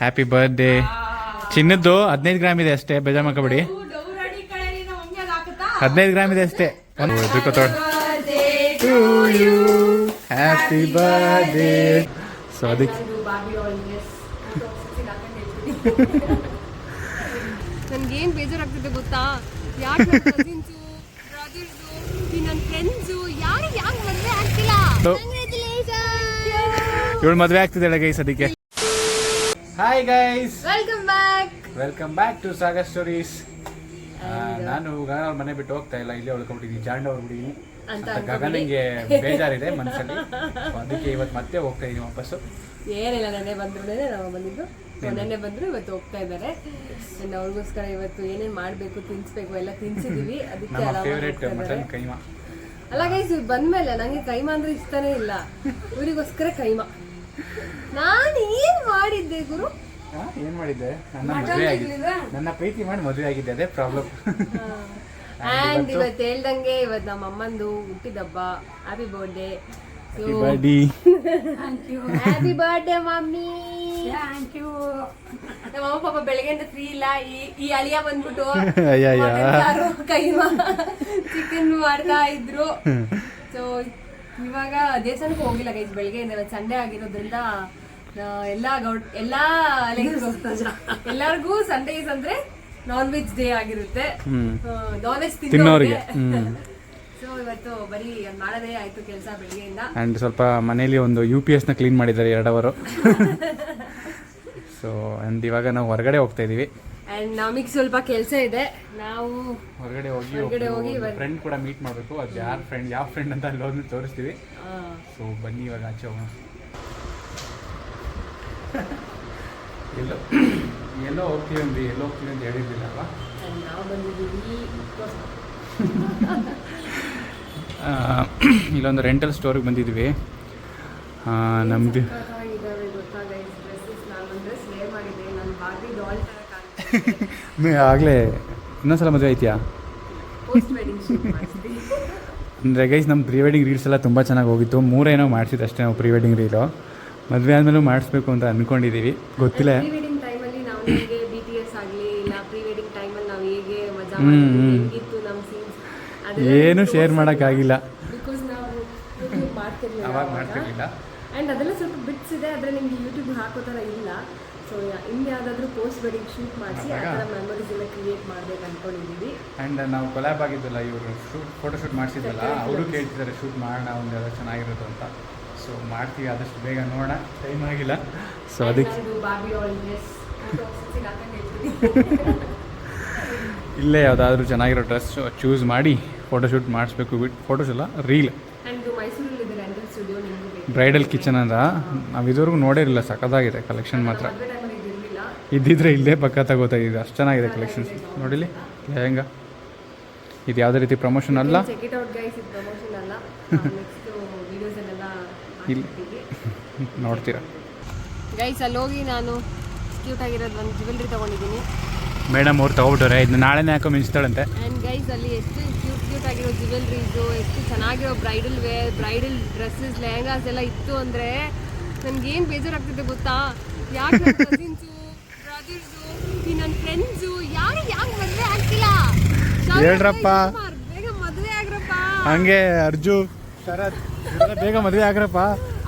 Happy birthday. ಚಿನ್ನದ್ದು 15 gram ಇದೆ ಅಷ್ಟೇ, ಬೇಜಾರ್ ಮಾಡ್ಕೊಬೇಡಿ. 15 ಗ್ರಾಮ್ ಇದೆ ಅಷ್ಟೇ. Happy birthday. ಸೊ ಅದಕ್ಕೆ ನನ್ಗೇನ್ ಬೇಜಾರಾಗ್ತಿದೆ ಗೊತ್ತಾ, ಯಾಕೆ ಕಸಿನ್ಸು ಬ್ರದರ್ಸು ನನ್ನ ಫ್ರೆಂಡ್ಸು ಯಾರು ಮದ್ವೆ ಆಗ್ತಿಲ್ಲ. ಇವಳು ಮದ್ವೆ ಆಗ್ತಿದ್ದಾಳೆ ಗೈಸ್ ಅದಕ್ಕೆ. Hi guys, welcome back to Sagar stories. ನಾನು ಗಗನ ಅವ್ರ ಮನೆ ಬಿಟ್ಟು ಹೋಗ್ತಾ ಇಲ್ಲ, ಇಲ್ಲೇ ಉಳ್ಕೊಂಡ್ಬಿಟ್ಟಿದ್ದೀನಿ, ಜಾಂಡ ಹೋಗ್ಬಿಟ್ಟಿದ್ದೀನಿ ಅಂತ ಗಗನಿಗೆ ಬೇಜಾರಿದೆ ಮನಸ್ಸಲ್ಲಿ. ಅದಕ್ಕೆ ಇವತ್ತು ಮತ್ತೆ ಹೋಗ್ತಾ ಇದೀನಿ ವಾಪಸ್ಸು. ಏನಿಲ್ಲ, ನೆನ್ನೆ ಬಂದ್ರು, ನಾವು ಬಂದಿದ್ದು ನೆನ್ನೆ ಬಂದ್ರು, ಇವತ್ತು ಹೋಗ್ತಾ ಇದ್ದಾರೆ. ಅವ್ರಿಗೋಸ್ಕರ ಇವತ್ತು ಏನೇನ್ ಮಾಡ್ಬೇಕು, ತಿನ್ಸ್ಬೇಕು ಎಲ್ಲ ತಿನ್ಸಿದೀವಿ. ಅದಕ್ಕೆ ಮಟನ್ ಕೈಮಾ ಅಲ್ಲ ಗೈಸ್, ಇವ್ರು ಬಂದ್ಮೇಲೆ ನಂಗೆ ಕೈಮಾ ಅಂದ್ರೆ ಇಷ್ಟನೇ ಇಲ್ಲ, ಇವರಿಗೋಸ್ಕರ ಕೈಮಾ. ನಾನು ಏನ್ ಮಾಡಿದ್ದೆ ಗುರು? ಏನ್ ಮಾಡಿದ್ದೆ? ನನ್ನ ಪ್ರೀತಿ ಮಾಡಿ ಮದುವೆ ಆಗಿದ್ದೆ, ಅದೇ ಪ್ರಾಬ್ಲಮ್. ಅಂಡ್ ಇವತ್ತು ಹೇಳ್ದಂಗೆ ಇವತ್ತು ನಮ್ಮ ಅಮ್ಮಂದು ಹುಟ್ಟಿದಬ್ಬ. Happy birthday. Happy birthday mummy. Thank you. ನಮ್ಮ ಅಮ್ಮ ಪಾಪ ಬೆಳಗ್ಗೆಯಿಂದ ಫ್ರೀ ಇಲ್ಲ. ಈ ಅಳಿಯ ಬಂದ್ಬಿಟ್ಟು ಕೈಮಾ ಚಿಕನ್ ಮಾಡ್ತಾ ಇದ್ರು. ಸೊ ಇವಾಗ ದೇವಸ್ಥಾನಕ್ಕೆ ಹೋಗಿಲ್ಲ ಗೈಸ್ ಬೆಳಗ್ಗೆಯಿಂದ. ಸಂಡೇ ಆಗಿರೋದ್ರಿಂದ ಎಲ್ಲಾರ್ಗೂ ಸಂಡೇಸ್ ಅಂದ್ರೆ ನಾನ್ ವೆಜ್ ಡೇ ಆಗಿರುತ್ತೆ, ನಾನ್ ವೆಜ್ ತಿನ್ನೋರಿಗೆ. ಸೊ ಇವತ್ತು ಬರೀ ಮಾಡೋದೇ ಆಯ್ತು ಕೆಲಸ ಬೆಳಿಗ್ಗೆಯಿಂದ. ಅಂಡ್ ಸ್ವಲ್ಪ ಮನೇಲಿ ಒಂದು UPS ನ ಕ್ಲೀನ್ ಮಾಡಿದ್ದಾರೆ 2 ಅವರ್. ಸೊ ಅಂಡ್ ಇವಾಗ ನಾವು ಹೊರಗಡೆ ಹೋಗ್ತಾ ಇದೀವಿ. ಅಂಡ್ ನಮಗೆ ಸ್ವಲ್ಪ ಕೆಲಸ ಇದೆ, ನಾವು ಹೊರಗಡೆ ಹೋಗಿ ಫ್ರೆಂಡ್ ಕೂಡ ಮೀಟ್ ಮಾಡಬೇಕು. ಅದು ಯಾವ ಫ್ರೆಂಡ್ ಅಂತ ಅಲ್ಲಿ ಹೋಗಿ ತೋರಿಸ್ತೀವಿ. ಸೊ ಬನ್ನಿ ಇವಾಗ ಆಚೆ ಹೋಗೋಣ. ಎಲ್ಲೋ ಹೋಗ್ತೀವಿ ಅಂತ ಹೇಳಿರ್ಲಿಲ್ಲ ಅಲ್ವಾ? ನಾವು ಬಂದಿದ್ದೀವಿ ಇಲ್ಲೊಂದು ರೆಂಟಲ್ ಸ್ಟೋರಿಗೆ ಬಂದಿದ್ವಿ. ನಮ್ದು ಆಗಲೇ ಇನ್ನೊಂದ್ಸಲ ಮದುವೆ ಐತಿಯಾ ಅಂದರೆ ಗೈಸ್, ನಮ್ಮ ಪ್ರೀ ವೆಡ್ಡಿಂಗ್ ರೀಲ್ಸ್ ಎಲ್ಲ ತುಂಬ ಚೆನ್ನಾಗಿ ಹೋಗಿತ್ತು. 3 ಏನೋ ಮಾಡಿಸಿದ್ದು ಅಷ್ಟೇ ನಾವು ಪ್ರೀ ವೆಡ್ಡಿಂಗ್ ರೀಲು. ಮದುವೆ ಆದಮೇಲೂ ಮಾಡಿಸ್ಬೇಕು ಅಂತ ಅಂದ್ಕೊಂಡಿದ್ದೀವಿ, ಗೊತ್ತಿಲ್ಲ. ಏನು ಶೇರ್ ಮಾಡೋಕ್ಕಾಗಿಲ್ಲ, ಅವಾಗ ಮಾಡ್ತಿರ್ಲಿಲ್ಲ. ಆ್ಯಂಡ್ ಅದೆಲ್ಲ ಸ್ವಲ್ಪ ಬಿಟ್ಸ್ ಇದೆ, ಆದರೆ ನಿಮಗೆ ಯೂಟ್ಯೂಬ್ ಹಾಕೋ ಥರ ಇಲ್ಲ. ಸೊ ಇನ್ನು ಯಾವುದಾದ್ರೂ ಪೋಸ್ಟ್ ವೆಡ್ಡಿಂಗ್ ಶೂಟ್ ಮಾಡಿಸಿ ಆ ಥರ ಮೆಮೊರೀಸ್ ಎಲ್ಲ ಕ್ರಿಯೇಟ್ ಮಾಡ್ಬೇಕು ಅಂದ್ಕೊಂಡಿದ್ದೀವಿ. ಆ್ಯಂಡ್ ನಾವು ಕೊಲ್ಯಾಬ್ ಆಗಿದ್ದಲ್ಲ, ಇವರು ಫೋಟೋ ಶೂಟ್ ಮಾಡಿಸಿದ್ದಲ್ಲ, ಅವರು ಕೇಳ್ತಿದ್ದಾರೆ ಶೂಟ್ ಮಾಡೋಣ ಒಂದು ಎಲ್ಲ ಚೆನ್ನಾಗಿರುತ್ತೆ ಅಂತ. ಸೊ ಮಾಡ್ತೀವಿ, ಆದಷ್ಟು ಬೇಗ ನೋಡೋಣ, ಟೈಮ್ ಆಗಿಲ್ಲ. ಸೊ ಅದಕ್ಕೆ ಇಲ್ಲೇ ಯಾವುದಾದ್ರೂ ಚೆನ್ನಾಗಿರೋ ಡ್ರೆಸ್ ಚೂಸ್ ಮಾಡಿ ಫೋಟೋಶೂಟ್ ಮಾಡಿಸ್ಬೇಕು. ಫೋಟೋಸ್ ಎಲ್ಲ ರೀಲ್. ಬ್ರೈಡಲ್ ಕಿಚನ್ ಅಂತ ನಾವು ಇದುವರೆಗೂ ನೋಡಿರಲಿಲ್ಲ, ಸಖತ್ತಾಗಿದೆ ಕಲೆಕ್ಷನ್ ಮಾತ್ರ. ಇದ್ದಿದ್ರೆ ಇಲ್ಲೇ ಪಕ್ಕ ತಗೋತಾ ಇದ್ದಿದ್ದು, ಅಷ್ಟು ಚೆನ್ನಾಗಿದೆ ಕಲೆಕ್ಷನ್ಸ್. ನೋಡಿಲಿ ಲೆಹಂಗಾ, ಇದು ಯಾವುದೇ ರೀತಿ ಪ್ರಮೋಷನ್ ಅಲ್ಲ. ಇಲ್ಲಿ ನೋಡ್ತೀರಾ ಗೈಸ್, ಅಲ್ಲಿ ಹೋಗಿ ನಾನು ಕ್ಯೂಟ್ ಆಗಿರೋದು ಒಂದು ಜ್ಯುವೆಲ್ರಿ ತೊಗೊಂಡಿದ್ದೀನಿ. ಮೇಡಮ್ ಅವ್ರು ತೊಗೊಬಿಟ್ಟವ್ರೆ, ಇದನ್ನ ನಾಳೆನೇ ಹಾಕೋ ಮಿಂಚ್ತಾಳಂತೆ. ಆ್ಯಂಡ್ ಗೈಸ್, ಅಲ್ಲಿ ಎಷ್ಟು ಕ್ಯೂಟ್ ಆಗಿರೋ ಜ್ಯುವೆಲ್ರೀಸು, ಎಷ್ಟು ಚೆನ್ನಾಗಿರೋ bridal wear, bridal dresses, lehengas ಎಲ್ಲ ಇತ್ತು ಅಂದರೆ ನನಗೇನು ಬೇಜಾರಾಗ್ತಿದೆ ಗೊತ್ತಾ, ಯಾಕೆ ಕಸಿನ್ಸು ಬ್ರದರ್ಸು ನನ್ನ ಫ್ರೆಂಡ್ಸು ಯಾರು ಮದುವೆ ಆಗ್ತಿಲ್ಲ. ಹೇಳ್ರಪ್ಪ, ಬೇಗ ಮದುವೆ ಆಗ್ರಪ್ಪ. ಹಂಗೆ ಅರ್ಜು ಶರತ್ ಬೇಗ ಮದುವೆ ಆಗ್ರಪ್ಪ.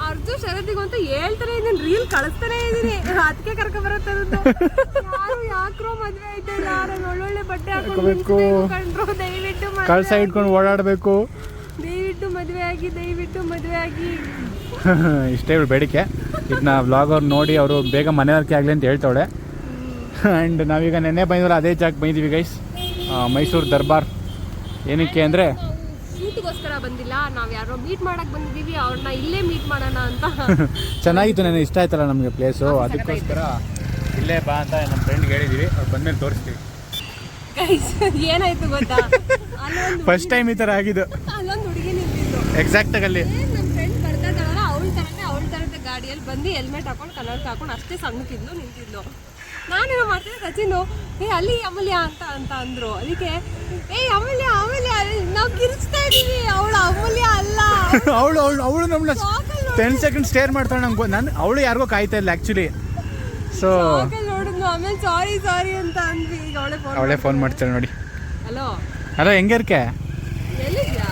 ಅರ್ಜು ಶರತ್ತಿಗಂತೂ ಹೇಳ್ತಾನೆ ಇದ್ದೀನಿ, ರೀಲ್ ಕಳಿಸ್ತಾನೆ ಇದ್ದೀನಿ, ಅದಕ್ಕೆ ಕರ್ಕೊಂಡ್ ಬರುತ್ತೆ. ಯಾರು ಯಾಕ್ರೋ ಮದುವೆ ಐತೆ, ಯಾರು ಒಳ್ಳೊಳ್ಳೆ ಬಟ್ಟೆ ಹಾಕೊಂಡು ದಯವಿಟ್ಟು ಕಳ್ಸ ಇಟ್ಕೊಂಡು ಓಡಾಡಬೇಕು, ದಯವಿಟ್ಟು ಮದುವೆ ಆಗಿ ಇಷ್ಟೇ ಇವಳು ಬೇಡಿಕೆ. ಇದನ್ನ ವ್ಲಾಗ್ ಅವ್ರು ನೋಡಿ ಅವರು ಬೇಗ ಮನೆಯವರ್ಕೆ ಆಗಲಿ ಅಂತ ಹೇಳ್ತಾವಳೆ. ಆ್ಯಂಡ್ ನಾವೀಗ ನೆನ್ನೆ ಬಂದಿದ್ರೆ ಅದೇ ಜಾಗಕ್ಕೆ ಬಂದಿದ್ದೀವಿ ಗೈಸ್, ಮೈಸೂರು ದರ್ಬಾರ್. ಏನಕ್ಕೆ ಅಂದರೆ ಶೂಟ್ಗೋಸ್ಕರ ಬಂದಿಲ್ಲ, ನಾವು ಯಾರೋ ಮೀಟ್ ಮಾಡಕ್ಕೆ ಬಂದಿದ್ದೀವಿ, ಅವ್ರನ್ನ ಇಲ್ಲೇ ಮೀಟ್ ಮಾಡೋಣ ಅಂತ. ಚೆನ್ನಾಗಿತ್ತು, ನನಗೆ ಇಷ್ಟ ಆಯ್ತಲ್ಲ ನಮಗೆ ಪ್ಲೇಸು, ಅದಕ್ಕೋಸ್ಕರ ಇಲ್ಲೇ ಬಾ ಅಂತ ನಮ್ಮ ಫ್ರೆಂಡ್ಗೆ ಹೇಳಿದ್ದೀವಿ. ಅವ್ರು ಬಂದ್ಮೇಲೆ ತೋರಿಸ್ತೀವಿ. ಏನಾಯ್ತು ಗೊತ್ತಾ, ಫಸ್ಟ್ ಟೈಮ್ ಈ ಥರ ಆಗಿದ್ದು. ಅಲ್ಲೊಂದು ಹುಡುಗಿ ನಿಂತಿದ್ದು ಎಕ್ಸಾಕ್ಟಾಗಿ ಅಲ್ಲಿ. ನಮ್ಮ ಫ್ರೆಂಡ್ ಬರ್ತಾ ಇದ್ದಾಳಲ್ಲ, ಅವಳ ಥರದ ಗಾಡಿಯಲ್ಲಿ ಬಂದು ಹೆಲ್ಮೆಟ್ ಹಾಕೊಂಡು ಕನ್ನಡಕ ಹಾಕೊಂಡು ಅಷ್ಟೇ ಸಣ್ಣಕ್ಕಿದ್ಲು ನಿಂತಿದ್ಲು. ನಾನೇನೋ ಮಾಡ್ತೀನಿ, ಸಚಿನು ಅಲ್ಲಿ ಅಮೂಲ್ಯ ಅಂತ ಅಂದ್ರು. ಅದಕ್ಕೆ ಅಮೂಲ್ಯ ನಾವು ಕಿರಿಸ್ತಾ ಇದೀವಿ, ಅವಳು ಅಮೂಲ್ಯ ಅಲ್ಲ. ಅವಳು ನಮ್ಮನ್ನ 10 ಸೆಕೆಂಡ್ ಸ್ಟೇರ್ ಮಾಡ್ತಾಳೆ. ನಾನು ಅವಳು ಯಾರಿಗೋ ಕಾಯ್ತಾ ಇಲ್ಲ ಆ್ಯಕ್ಚುಲಿ. ಸೊ ನೋಡಿದ್ನು ಆಮೇಲೆ ಸಾರಿ ಸಾರಿ ಅಂತ ಅಂದ್ವಿ. ಈಗ ಅವಳೇ ಫೋನ್ ಮಾಡ್ತಾಳೆ ನೋಡಿ. ಹಲೋ ಹಲೋ, ಹೆಂಗಿರ್ಕೆ? ಎಲ್ಲಿದ್ಯಾ?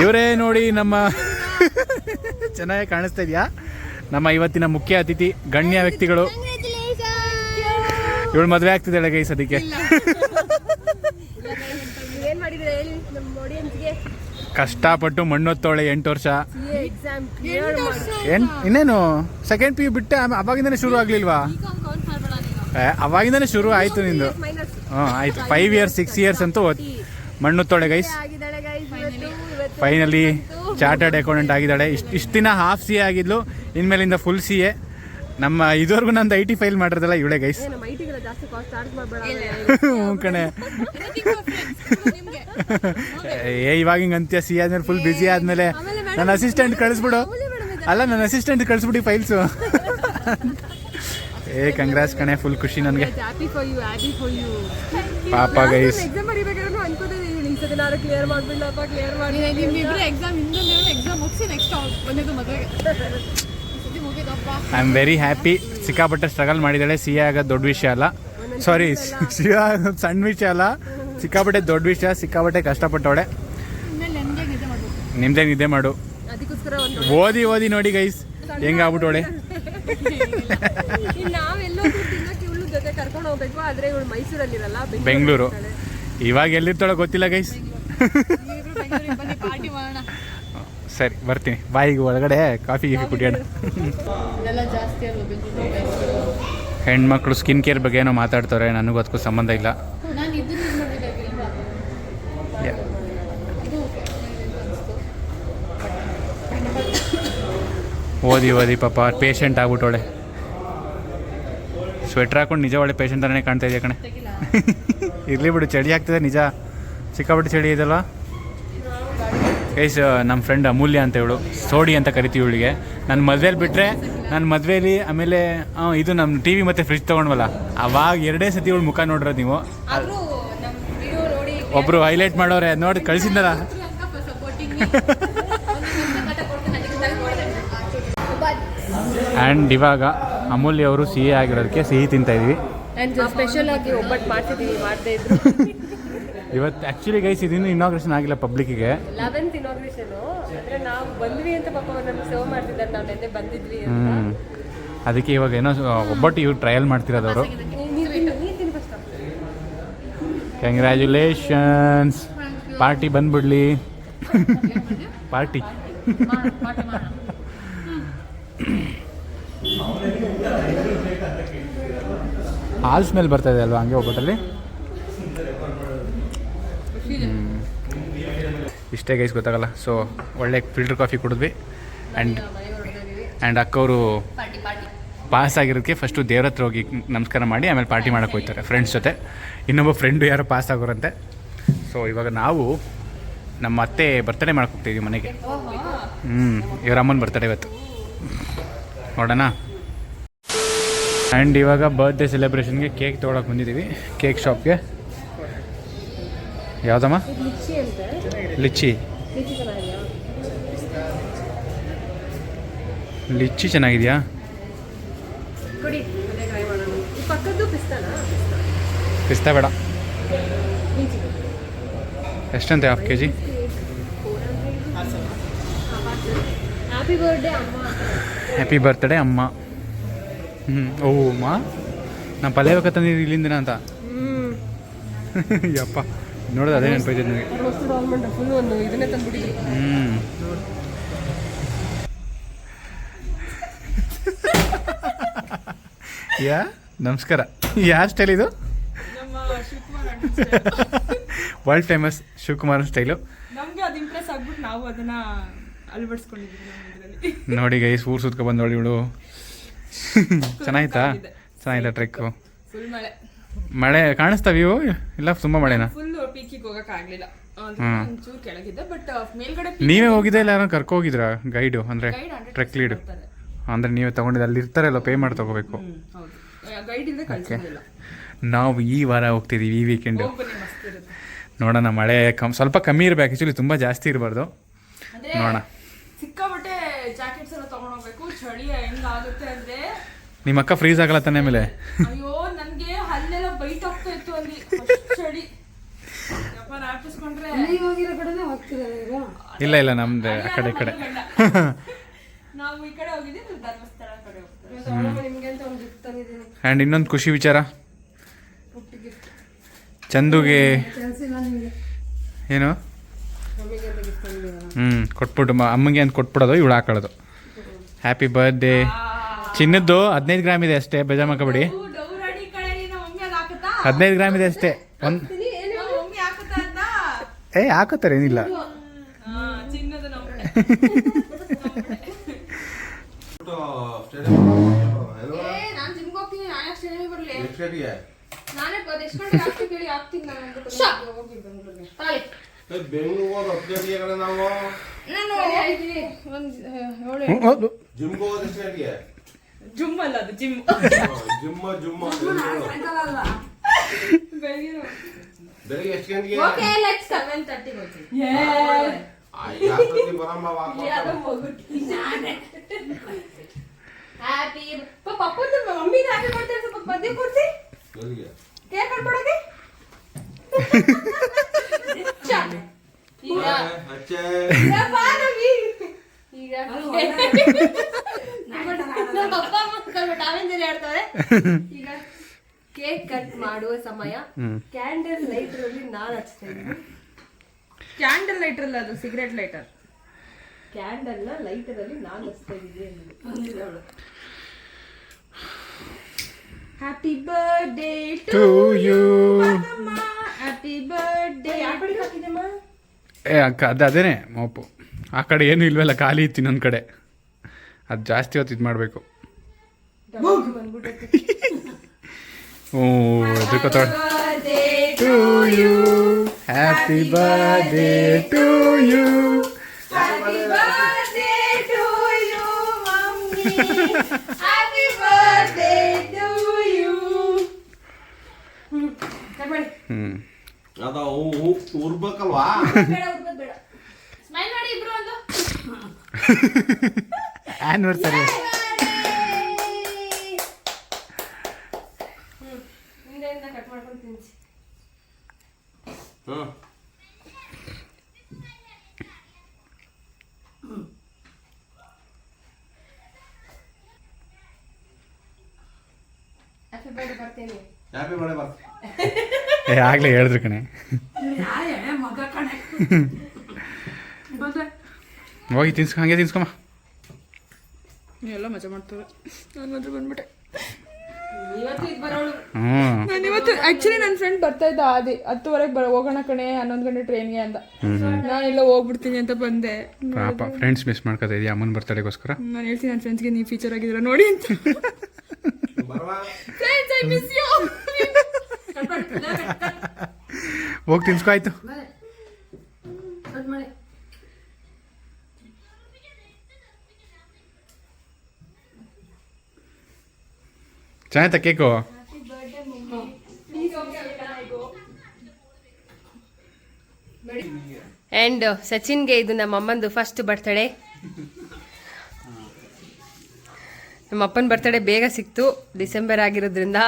ಇವರೇ ನೋಡಿ ನಮ್ಮ ಚೆನ್ನಾಗಿ ಕಾಣಿಸ್ತಾ ಇದೆಯಾ ನಮ್ಮ ಇವತ್ತಿನ ಮುಖ್ಯ ಅತಿಥಿ, ಗಣ್ಯ ವ್ಯಕ್ತಿಗಳು. ಇವಳು ಮದುವೆ ಆಗ್ತಿದ್ದಾಳೆ ಗೈಸ್. ಅದಕ್ಕೆ ಏನ್ ಮಾಡಿದ್ರೆ ಹೇಳಿ ನಮ್ಮ ಆಡಿಯನ್ಸ್ಗೆ. ಕಷ್ಟಪಟ್ಟು ಮಣ್ಣೊತ್ತೋಳೆ 8 ವರ್ಷ. ಇನ್ನೇನು ಸೆಕೆಂಡ್ PU ಬಿಟ್ಟೆ ಅವಾಗಿಂದನೇ ಶುರು ಆಗ್ಲಿಲ್ವಾ? ಅವಾಗಿಂದನೇ ಶುರು ಆಯ್ತು ನಿಂದು. ಆಯ್ತು 5 years 6 years ಅಂತೂ ಮಣ್ಣೊತ್ತೋಳೆ ಗೈಸ್. ಫೈನಲಿ ಚಾರ್ಟರ್ಡ್ ಅಕೌಂಟೆಂಟ್ ಆಗಿದ್ದಾಳೆ. ಇಷ್ಟು ದಿನ ಹಾಫ್ CA ಆಗಿದ್ಲು, ಇನ್ಮೇಲಿಂದ ಫುಲ್ CA. ನಮ್ಮ ಇದುವರೆಗೂ ನಂದು IT ಫೈಲ್ ಮಾಡಿರೋದಲ್ಲ ಇವಳೆ ಗೈಸ್. ಕಣೆ ಇವಾಗ ಹಿಂಗೆ ಅಂತ್ಯ CA ಆದ್ಮೇಲೆ ಫುಲ್ ಬ್ಯುಸಿ ಆದ್ಮೇಲೆ ನನ್ನ ಅಸಿಸ್ಟೆಂಟ್ ಕಳಿಸ್ಬಿಡು. ಅಲ್ಲ, ನನ್ನ ಅಸಿಸ್ಟೆಂಟ್ ಕಳಿಸ್ಬಿಡಿ ಫೈಲ್ಸು. ಕಂಗ್ರಾಸ್ ಕಣೆ, ಫುಲ್ ಖುಷಿ ನನಗೆ. ಪಾಪ guys. I am very happy. ಸಿಕ್ಕಾಪಟ್ಟೆ ಸ್ಟ್ರಗಲ್ ಮಾಡಿದ್ದಾಳೆ. CA ಆಗೋದು ದೊಡ್ಡ ವಿಷಯ ಅಲ್ಲ, ಸಾರಿ CA ಆಗೋದು ಸಣ್ಣ ವಿಷಯ ಅಲ್ಲ, ಸಿಕ್ಕಾಪಟ್ಟೆ ದೊಡ್ಡ ವಿಷಯ. ಸಿಕ್ಕಾಪಟ್ಟೆ ಕಷ್ಟಪಟ್ಟವಳೆ. ನಿಮ್ದೇ ನಿದ್ದೆ ಮಾಡು. ಓದಿ ಓದಿ ನೋಡಿ ಗೈಸ್ ಹೆಂಗಾಗ್ಬಿಟ್ಟವಳೆ. ಬೆಂಗಳೂರು ಇವಾಗ ಎಲ್ಲಿರ್ತಾಳೋ ಗೊತ್ತಿಲ್ಲ ಗೈಸ್. ಸರಿ ಬರ್ತೀನಿ, ಬಾಯಿಗೆ ಒಳಗಡೆ ಕಾಫಿ ಕುಡಿಯೋಣ. ಹೆಣ್ಮಕ್ಳು ಸ್ಕಿನ್ ಕೇರ್ ಬಗ್ಗೆ ಏನೋ ಮಾತಾಡ್ತಾರೆ, ನನಗೂ ಅದಕ್ಕೂ ಸಂಬಂಧ ಇಲ್ಲ. ಓದಿ ಓದಿ ಪಾಪ ಪೇಷಂಟ್ ಆಗ್ಬಿಟ್ಟವಳೆ. ಸ್ವೆಟ್ರ್ ಹಾಕೊಂಡು ನಿಜ ಒಳ್ಳೆ ಪೇಷಂಟ್ ಥರನೇ ಕಾಣ್ತಾ ಇದೆಯಾ ಕಣೆ. ಇರಲಿ ಬಿಡು, ಚಳಿ ಆಗ್ತದೆ ನಿಜ, ಸಿಕ್ಕಾಪಟ್ಟೆ ಚಳಿ ಇದಲ್ವ ಗೈಸ್. ನಮ್ಮ ಫ್ರೆಂಡ್ ಅಮೂಲ್ಯ ಅಂತ ಇವಳು, ಸೋಡಿ ಅಂತ ಕರಿತೀವಿ ಇವಳಿಗೆ. ನನ್ನ ಮದುವೆಲಿ ಬಿಟ್ಟರೆ, ನನ್ನ ಮದುವೆಲಿ ಆಮೇಲೆ ಇದು ನಮ್ಮ TV ಮತ್ತು ಫ್ರಿಜ್ ತೊಗೊಂಡ್ವಲ್ಲ, ಅವಾಗ 2 ಸತಿ ಇವಳು ಮುಖ ನೋಡಿರೋದು ನೀವು. ಒಬ್ಬರು ಹೈಲೈಟ್ ಮಾಡೋರೆ ನೋಡಿ ಕಳಿಸಿದ್ನಲ್ಲ. ಆ್ಯಂಡ್ ಇವಾಗ ಅಮೂಲ್ಯ ಅವರು CA ಆಗಿರೋದಕ್ಕೆ ಸಿಹಿ ತಿಂತಾ ಇದೀವಿ. ಸ್ಪೆಷಲ್ ಆಗಿ ಒಬ್ಬಟ್ಟು ಮಾಡ್ತಿದ್ದೀವಿ, ಮಾಡದೇ ಇದ್ರು. ಇವತ್ತು ಆ್ಯಕ್ಚುಲಿ ಗೈಸ್ ಇದನ್ನು ಇನಾಗ್ರೇಷನ್ ಆಗಿಲ್ಲ ಪಬ್ಲಿಕ್ಕಿಗೆ. 11th ಇನಾಗ್ರೇಷನ್ ಅಂದರೆ ನಾವು ಬಂದ್ವಿ ಅಂತ ಪಾಪ ನಮ್ಗೆ ಸರ್ವ್ ಮಾಡ್ತಿದ್ದಾರೆ, ನಾವು ನೆನ್ನೆ ಬಂದಿದ್ವಿ ಅಂತ. ಅದಕ್ಕೆ ಇವಾಗ ಏನೋ ಒಬ್ಬಟ್ಟು ಇವ್ರು ಟ್ರಯಲ್ ಮಾಡ್ತಿರೋದವರು. ಕಂಗ್ರ್ಯಾಚುಲೇಷನ್ಸ್. ಪಾರ್ಟಿ ಬಂದ್ಬಿಡ್ಲಿ. ಪಾರ್ಟಿ ಹಾಲ್ ಸ್ಮೆಲ್ ಬರ್ತಾ ಇದೆ ಅಲ್ವಾ ಹಂಗೆ ಒಬ್ಬಟ್ಟಲ್ಲಿ. ಇಷ್ಟೇ ಗೈಸ್, ಗೊತ್ತಾಗಲ್ಲ. ಸೊ ಒಳ್ಳೆ ಫಿಲ್ಟರ್ ಕಾಫಿ ಕುಡಿದ್ವಿ. ಆ್ಯಂಡ್ ಅಕ್ಕವರು ಪಾಸ್ ಆಗಿರೋದಕ್ಕೆ ಫಸ್ಟು ದೇವ್ರ ಹತ್ರ ಹೋಗಿ ನಮಸ್ಕಾರ ಮಾಡಿ ಆಮೇಲೆ ಪಾರ್ಟಿ ಮಾಡೋಕ್ಕೆ ಹೋಗ್ತಾರೆ ಫ್ರೆಂಡ್ಸ್ ಜೊತೆ. ಇನ್ನೊಬ್ಬ ಫ್ರೆಂಡು ಯಾರೋ ಪಾಸ್ ಆಗೋರಂತೆ. ಸೊ ಇವಾಗ ನಾವು ನಮ್ಮ ಅತ್ತೆ ಬರ್ತಡೇ ಮಾಡಕ್ಕೆ ಹೋಗ್ತಾಯಿದ್ದೀವಿ ಮನೆಗೆ. ಇವರ ಅಮ್ಮನ ಬರ್ತಡೇ ಇವತ್ತು, ನೋಡೋಣ. ಆ್ಯಂಡ್ ಇವಾಗ ಬರ್ತ್ಡೇ ಸೆಲೆಬ್ರೇಷನ್ಗೆ ಕೇಕ್ ತೊಗೊಳಕ್ಕೆ ಬಂದಿದ್ದೀವಿ ಕೇಕ್ ಶಾಪ್ಗೆ. ಯಾವುದಮ್ಮ? ಲಿಚ್ಚಿ. ಲಿಚ್ಚಿ ಚೆನ್ನಾಗಿದೆಯಾ? ಪಿಸ್ತಾ ಬೇಡ. ಎಷ್ಟಂತೆ ½ kg? ಹ್ಯಾಪಿ ಬರ್ತ್ಡೇ ಅಮ್ಮ. ಓ ಅಮ್ಮ, ನಾನು ಪಲ್ಯ ಬೇಕಂತಂದಿದ್ದು ಇಲ್ಲಿಂದಿನ ಅಂತ. ಯಪ್ಪ ನೋಡೋದು ಅದೇ ನೆನಪೈತೆ ನನಗೆ. ನಮಸ್ಕಾರ. ಯಾವ ಸ್ಟೈಲ್ ಇದು? World famous Shivakumar style. ನೋಡಿ ಗೈಸ್, ಊರು ಸುತ್ಕೊ ಬಂದವಳು ಇವಳು. ಚೆನ್ನಾಯ್ತಾ? ಚೆನ್ನಾಯ್ತಾ ಟ್ರೆಕ್ಕು? ಮಳೆ ಕಾಣಿಸ್ತಾ ವ್ಯೂ? ಇಲ್ಲ ತುಂಬ ಮಳೆನಾ? ನೀವೇ ಹೋಗಿದ್ದೆ ಇಲ್ಲ ಯಾರೋ ಕರ್ಕೊ ಹೋಗಿದ್ರಾ ಗೈಡು? ಅಂದರೆ ಟ್ರೆಕ್ ಲೀಡು ಅಂದರೆ ನೀವೇ ತೊಗೊಂಡಿದ್ದು? ಅಲ್ಲಿ ಇರ್ತಾರಲ್ಲ, ಪೇ ಮಾಡಿ ತೊಗೋಬೇಕು. ನಾವು ಈ ವಾರ ಹೋಗ್ತಿದ್ದೀವಿ, ಈ ವೀಕೆಂಡು. ನೋಡೋಣ, ಮಳೆ ಸ್ವಲ್ಪ ಕಮ್ಮಿ ಇರಬೇಕು ಆ್ಯಕ್ಚುಲಿ, ತುಂಬ ಜಾಸ್ತಿ ಇರಬಾರ್ದು. ನೋಡೋಣ. ಸಿಕ್ಕಾಬಟ್ಟೆ ಜಾಕೆಟ್ಸ್ ಎಲ್ಲ ತಗೊಂಡೋಗ್ಬೇಕು. ಚಳಿ ಹೆಂಗಾಗುತ್ತೆ ಅಂದ್ರೆ ನಿಮ್ಮ ಅಕ್ಕ ಫ್ರೀಸ್ ಆಗಲ್ಲ ತಾನೆ ಮೇಲೆ? ಅಯ್ಯೋ ನನ್ಗೆ ಹಲ್ಲೆಲ್ಲ ಬೈಟ್ ಆಗ್ತಾ ಇತ್ತು ಅಲ್ಲಿ, ಅಷ್ಟ್ ಚಳಿ. ಯಪ್ಪ ನಾಟಿಸ್ಕೊಂಡ್ರೆ ಹೋಗಿರೋ ಕಡೆನೇ ಹೋಗ್ತಿರೋದು ಈಗ. ಇಲ್ಲ ನಮ್ದು ಆ ಕಡೆ ಈ ಕಡೆ. ನಾವು ಈ ಕಡೆ ಹೋಗಿದ್ದೀವಿ, ನೀವು ಧರ್ಮಸ್ಥಳ ಕಡೆ ಹೋಗ್ತೀವಿ. ನಿಮ್ಗೆ ಅಂತ ಒಂದು ಗಿಫ್ಟ್ ತಂದಿದ್ದೀನಿ. ಆ್ಯಂಡ್ ಇನ್ನೊಂದು ಖುಷಿ ವಿಚಾರ, ಚಂದುಗೆ ಏನು ಕೊಟ್ಬಿಟ್ಟು ಅಮ್ಮಗೆ ಅಂತ ಕೊಟ್ಬಿಡೋದು, ಇವಳು ಹಾಕೊಳ್ಳೋದು. Happy birthday. ಚಿನ್ನದ್ದು 15 ಗ್ರಾಮ್ ಇದೆ ಅಷ್ಟೇ, ಬೇಜಾರ್ ಮಾಡ್ಕೊಬೇಡಿ. 15 ಗ್ರಾಮ್ ಇದೆ ಅಷ್ಟೇ. ಹಾಕೋತಾರೆ, ಏನಿಲ್ಲ. ಜುಮ್ ಅಲ್ಲ ಅದು, ಜಿಮ್. ಬೆಳಿಗ್ಗೆ ಎಷ್ಟು ಗಂಟೆಗೆ? 7:30 ಹೋಗ್ತೀನಿ. ಹ್ಯಾಪಿ ಪಪ್ಪಂದು ಮಮ್ಮಿ ಹ್ಯಾಪಿ ಬರ್ತ್ಡೇ ಸ್ವಲ್ಪ ಮದ್ದೆ ಕೊಡ್ತಿ. Cake cut ಮಾಡೋದಿ. ಈಗ ಈಗ ನಮ್ಮ ಅಪ್ಪ ಅಮ್ಮ ಟಾವೆಂಜರಿ ಆಡ್ತಾರೆ. ಈಗ ಕೇಕ್ ಕಟ್ ಮಾಡುವ ಸಮಯ. ಕ್ಯಾಂಡಲ್ ಲೈಟರ್ ಅಲ್ಲಿ ನಾನು ಹಚ್ತಾ ಇದ್ದೀನಿ. ಕ್ಯಾಂಡಲ್ ಲೈಟರ್ ಅಲ್ಲ ಅದು, ಸಿಗರೇಟ್ ಲೈಟರ್. ಕ್ಯಾಂಡಲ್ ನ ಲೈಟರ್ ಅಲ್ಲಿ ನಾನು ಹಚ್ತಾ ಇದ್ದೀನಿ. Happy birthday to you. Happy birthday. ಯಾವ ಕಡೆ ಹಾಕಿದೆಮ್ಮ? ಅಕ್ಕ ಅದೇನೆ ಮೋಪು. ಆ ಕಡೆ ಏನು ಇಲ್ವಲ್ಲ, ಖಾಲಿ ಇತ್ತು ಇನ್ನೊಂದು ಕಡೆ. ಅದು ಜಾಸ್ತಿ ಹೊತ್ತು ಇದು ಮಾಡಬೇಕು. ಓ ಎದುರ್ಕೋತಾಳ. To you, happy birthday to you. Happy birthday to you mummy. Happy birthday to you. ಅದ ಉರ್ಬೇಕಲ್ವಾ? ಬೇಡ ಉರ್ಬೋದು ಬೇಡ. ಸ್ಮೈಲ್ ಮಾಡಿ ಇಬ್ರು ಒಂದು. ಆನಿವರ್ಸರಿ. ಹಿಂದೆಯಿಂದ ಕಟ್ ಮಾಡ್ಕೊಂಡು ತಿನ್ಸಿ. ಹ್ಯಾಪಿ ಬರ್ತ್ಡೇ ಬರ್ತೀನಿ. ಹ್ಯಾಪಿ ಬರ್ತ್ಡೇ ಬರ್ತೀನಿ. ಆಗ್ಲೇ ಹೇಳಿದ್ರು ಕಣೆ. ಮಗ ಕಣೆ. ಹೋಗಿ ಹಂಗೆ ತಿನ್ಸ್ಕೊಮ್ಮ. ಎಲ್ಲ ಮಜಾ ಮಾಡ್ತಾರೆ. ನಾನು ಮಾತ್ರ ಬಂದ್ಬಿಟ್ಟೆ. ಇವತ್ತು ಇದು ಬರೋಳು. ನಾನು ಇವತ್ತು ಆಕ್ಚುಲಿ ನನ್ನ ಫ್ರೆಂಡ್ ಬರ್ತಾ ಇದ್ದ 10:30 ಹೋಗೋಣ ಕಣೆ, 11 ಗಂಟೆ ಟ್ರೈನ್ಗೆ ಅಂತ. ನಾನೆಲ್ಲ ಹೋಗ್ಬಿಡ್ತೀನಿ ಅಂತ ಬಂದೆ. ಪಾಪ ಫ್ರೆಂಡ್ಸ್ ಮಿಸ್ ಮಾಡ್ಕೊತಾ ಇದೀಯ ಅಮ್ಮನ ಬರ್ತಡೆಗೋಸ್ಕರ. ನಾನು ಹೇಳ್ತೀನಿ ನನ್ನ ಫ್ರೆಂಡ್ಸ್ಗೆ ನೀವು ಫೀಚರ್ ಆಗಿದ್ದೀರಾ ನೋಡಿ ಅಂತ. Friends I miss you. ಹೋಗಿ ತಿನ್ಸ್ಕೊ ಆಯ್ತು. ಚೆನ್ನಾಯ್ತಾ ಕೇಕು? ಆ್ಯಂಡ್ ಸಚಿನ್ಗೆ ಇದು ನಮ್ಮ ಅಮ್ಮಂದು ಫಸ್ಟ್ ಬರ್ತಡೇ. ನಮ್ಮ ಅಪ್ಪನ ಬರ್ತಡೇ ಬೇಗ ಸಿಕ್ತು, ಡಿಸೆಂಬರ್ ಆಗಿರೋದ್ರಿಂದ.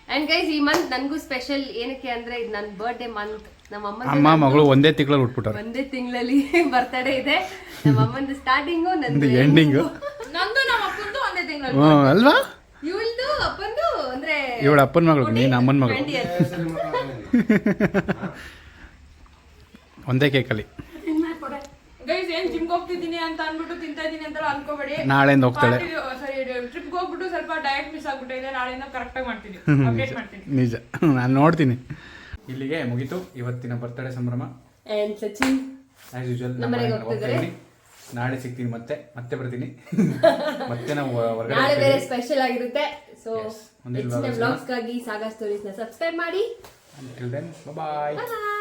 ಆ್ಯಂಡ್ ಗೈಸ್ ಈ ಮಂತ್ ನನಗೂ ಸ್ಪೆಷಲ್. ಏನಕ್ಕೆ ಅಂದರೆ ಇದು ನನ್ನ ಬರ್ಡೇ ಮಂತ್. ನಮ್ಮ ಅಮ್ಮ ಮಗಳು ಒಂದೇ ತಿಂಗಳಲ್ಲಿ ಹುಟ್ಬಿಟ್ಟಾರೆ. ಒಂದೇ ತಿಂಗಳಲ್ಲಿ ಬರ್ತಡೇ ಇದೆ. ನಮ್ಮ ಅಮ್ಮಂದು ಸ್ಟಾರ್ಟಿಂಗು, ನಂದು ಎಂಡಿಂಗು. ನಂದು ನಮ್ಮ ಅಪ್ಪಂದು ಒಂದೇ ತಿಂಗಳು ಅಲ್ವಾ? ಇವಳ್ದು ಅಪ್ಪಂದು ಅಂದ್ರೆ ಇವಳ ಅಪ್ಪನ ಮಗಳು, ನೀನು ಅಮ್ಮನ ಮಗಳು. ಒಂದೇ ಕೇಕಲ್ಲಿ. ಗೈಸ್ ಏನ್ ಜಿಮ್ಗೆ ಹೋಗ್ತಿದ್ದೀನಿ ಅಂತ ಅನ್ಬಿಟ್ಟು ತಿಂತಾ ಇದೀನಿ ಅಂತ ಅನ್ಕೋಬೇಡಿ. ನಾಳೆಯಿಂದ ಹೋಗ್ತಾಳೆ. ಸರಿ ಟ್ರಿಪ್ಗೆ ಹೋಗ್ಬಿಟ್ಟು ಸ್ವಲ್ಪ ಡಯಟ್ ಮಿಸ್ ಆಗ್ಬಿಟ್ಟಿದೆ. ನಾಳೆಯಿಂದ ಕರೆಕ್ಟಾಗಿ ಮಾಡ್ತೀನಿ, ಅಪ್ಡೇಟ್ ಮಾಡ್ತೀನಿ. ನಿಜ, ನಾನು ನೋಡ್ತೀನಿ. ಇಲ್ಲಿಗೆ ಮುಗೀತು ಇವತ್ತಿನ ಬರ್ತಡೇ ಸಂಭ್ರಮ. ಆ್ಯಂಡ್ ಸಚಿನ್ ಆಸ್ ಯೂಶುವಲ್ ನಾಳೆ ಸಿಗ್ತೀನಿ, ಮತ್ತೆ ಬರ್ತೀನಿ. ಮತ್ತೆ ನಾವು ನಾಳೆ ಬೇರೆ ಸ್ಪೆಷಲ್ ಆಗಿರುತ್ತೆ. ಸೊ ಮುಂದಿನ ಹೆಚ್ಚಿನ ವ್ಲಾಗ್ಸ್ಗಾಗಿ ಸಾಗಾ ಸ್ಟೋರೀಸ್ನ ಸಬ್ಸ್ಕ್ರೈಬ್ ಮಾಡಿ. Until then, bye bye.